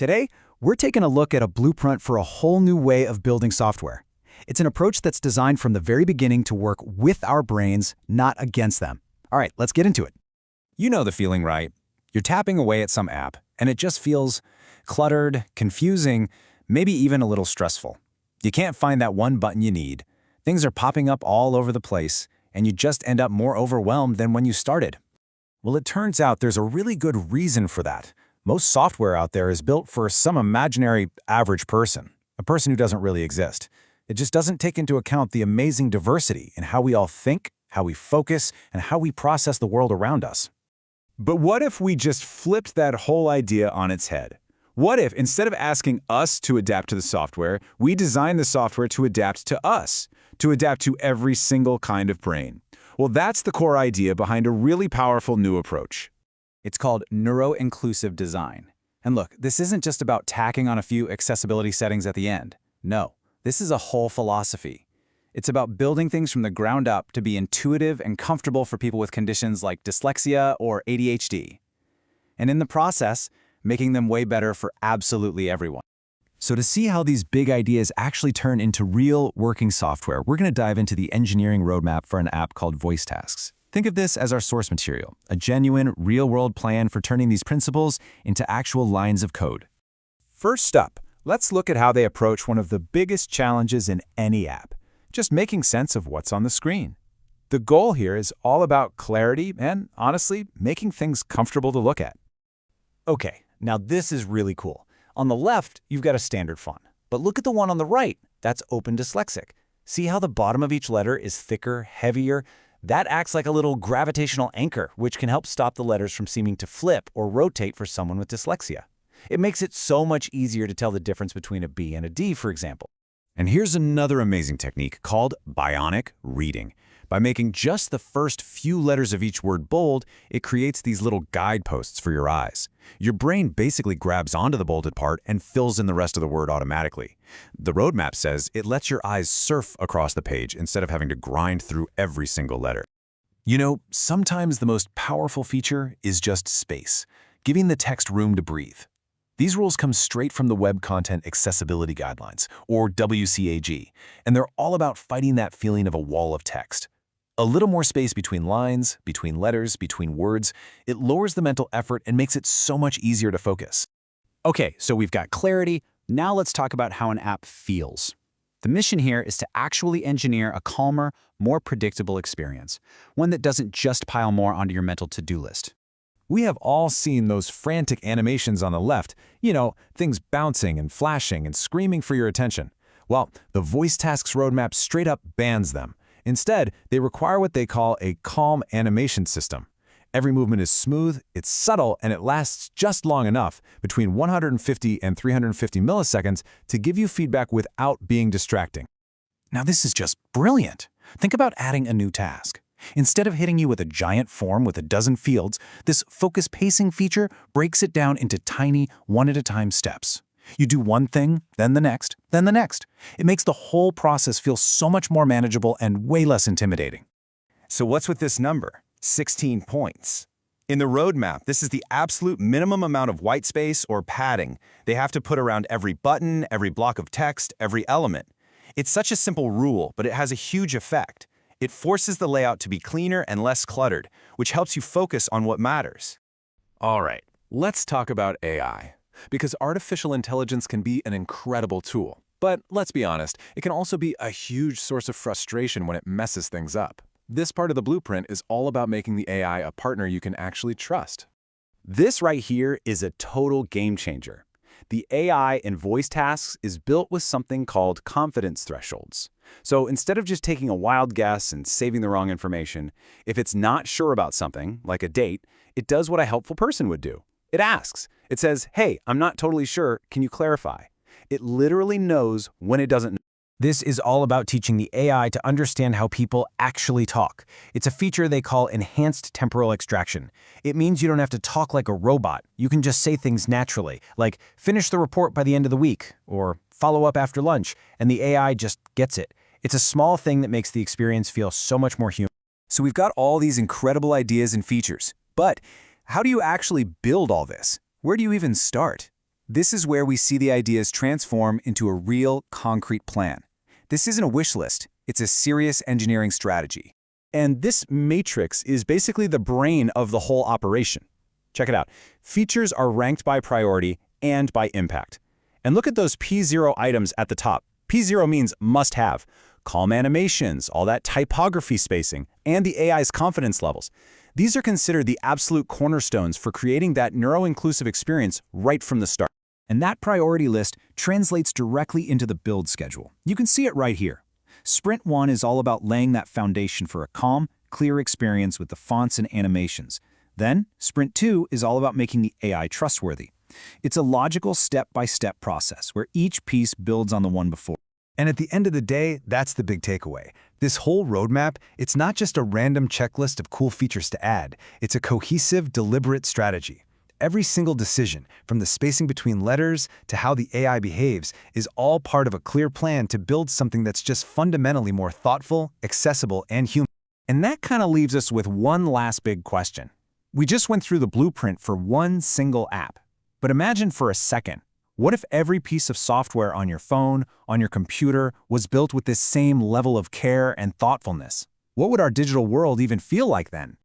Today, we're taking a look at a blueprint for a whole new way of building software. It's an approach that's designed from the very beginning to work with our brains, not against them. All right, let's get into it. You know the feeling, right? You're tapping away at some app, and it just feels cluttered, confusing, maybe even a little stressful. You can't find that one button you need. Things are popping up all over the place, and you just end up more overwhelmed than when you started. Well, it turns out there's a really good reason for that. Most software out there is built for some imaginary average person, a person who doesn't really exist. It just doesn't take into account the amazing diversity in how we all think, how we focus, and how we process the world around us. But what if we just flipped that whole idea on its head? What if, instead of asking us to adapt to the software, we design the software to adapt to us, to adapt to every single kind of brain? Well, that's the core idea behind a really powerful new approach. It's called neuro-inclusive design. And look, this isn't just about tacking on a few accessibility settings at the end. No, this is a whole philosophy. It's about building things from the ground up to be intuitive and comfortable for people with conditions like dyslexia or ADHD. And in the process, making them way better for absolutely everyone. So to see how these big ideas actually turn into real working software, we're going to dive into the engineering roadmap for an app called VoiceTasks. Think of this as our source material, a genuine, real-world plan for turning these principles into actual lines of code. First up, let's look at how they approach one of the biggest challenges in any app, just making sense of what's on the screen. The goal here is all about clarity and, honestly, making things comfortable to look at. Okay, now this is really cool. On the left, you've got a standard font. But look at the one on the right. That's Open Dyslexic. See how the bottom of each letter is thicker, heavier? That acts like a little gravitational anchor, which can help stop the letters from seeming to flip or rotate for someone with dyslexia. It makes it so much easier to tell the difference between a B and a D, for example. And here's another amazing technique called Bionic Reading. By making just the first few letters of each word bold, it creates these little guideposts for your eyes. Your brain basically grabs onto the bolded part and fills in the rest of the word automatically. The roadmap says it lets your eyes surf across the page instead of having to grind through every single letter. You know, sometimes the most powerful feature is just space, giving the text room to breathe. These rules come straight from the Web Content Accessibility Guidelines, or WCAG, and they're all about fighting that feeling of a wall of text. A little more space between lines, between letters, between words, it lowers the mental effort and makes it so much easier to focus. Okay, so we've got clarity. Now let's talk about how an app feels. The mission here is to actually engineer a calmer, more predictable experience, one that doesn't just pile more onto your mental to-do list. We have all seen those frantic animations on the left, you know, things bouncing and flashing and screaming for your attention. Well, the VoiceTasks roadmap straight up bans them. Instead, they require what they call a calm animation system. Every movement is smooth, it's subtle, and it lasts just long enough, between 150 and 350 milliseconds, to give you feedback without being distracting. Now this is just brilliant. Think about adding a new task. Instead of hitting you with a giant form with a dozen fields, this focus pacing feature breaks it down into tiny, one-at-a-time steps. You do one thing, then the next, then the next. It makes the whole process feel so much more manageable and way less intimidating. So what's with this number? 16 points. In the roadmap, this is the absolute minimum amount of white space or padding they have to put around every button, every block of text, every element. It's such a simple rule, but it has a huge effect. It forces the layout to be cleaner and less cluttered, which helps you focus on what matters. All right, let's talk about AI. Because artificial intelligence can be an incredible tool. But let's be honest, it can also be a huge source of frustration when it messes things up. This part of the blueprint is all about making the AI a partner you can actually trust. This right here is a total game changer. The AI in VoiceTasks is built with something called confidence thresholds. So instead of just taking a wild guess and saving the wrong information, if it's not sure about something, like a date, it does what a helpful person would do. It asks. It says, hey, I'm not totally sure, can you clarify? It literally knows when it doesn't know. This is all about teaching the AI to understand how people actually talk. It's a feature they call enhanced temporal extraction. It means you don't have to talk like a robot. You can just say things naturally, like finish the report by the end of the week, or follow up after lunch, and the AI just gets it. It's a small thing that makes the experience feel so much more human. So we've got all these incredible ideas and features, but how do you actually build all this? Where do you even start? This is where we see the ideas transform into a real, concrete plan. This isn't a wish list, it's a serious engineering strategy. And this matrix is basically the brain of the whole operation. Check it out. Features are ranked by priority and by impact. And look at those P0 items at the top. P0 means must have. Calm animations, all that typography spacing, and the AI's confidence levels. These are considered the absolute cornerstones for creating that neuro-inclusive experience right from the start. And that priority list translates directly into the build schedule. You can see it right here. Sprint 1 is all about laying that foundation for a calm, clear experience with the fonts and animations. Then, Sprint 2 is all about making the AI trustworthy. It's a logical step-by-step process where each piece builds on the one before. And at the end of the day, that's the big takeaway. This whole roadmap, it's not just a random checklist of cool features to add. It's a cohesive, deliberate strategy. Every single decision, from the spacing between letters to how the AI behaves, is all part of a clear plan to build something that's just fundamentally more thoughtful, accessible, and human. And that kind of leaves us with one last big question. We just went through the blueprint for one single app. But imagine for a second, what if every piece of software on your phone, on your computer, was built with this same level of care and thoughtfulness? What would our digital world even feel like then?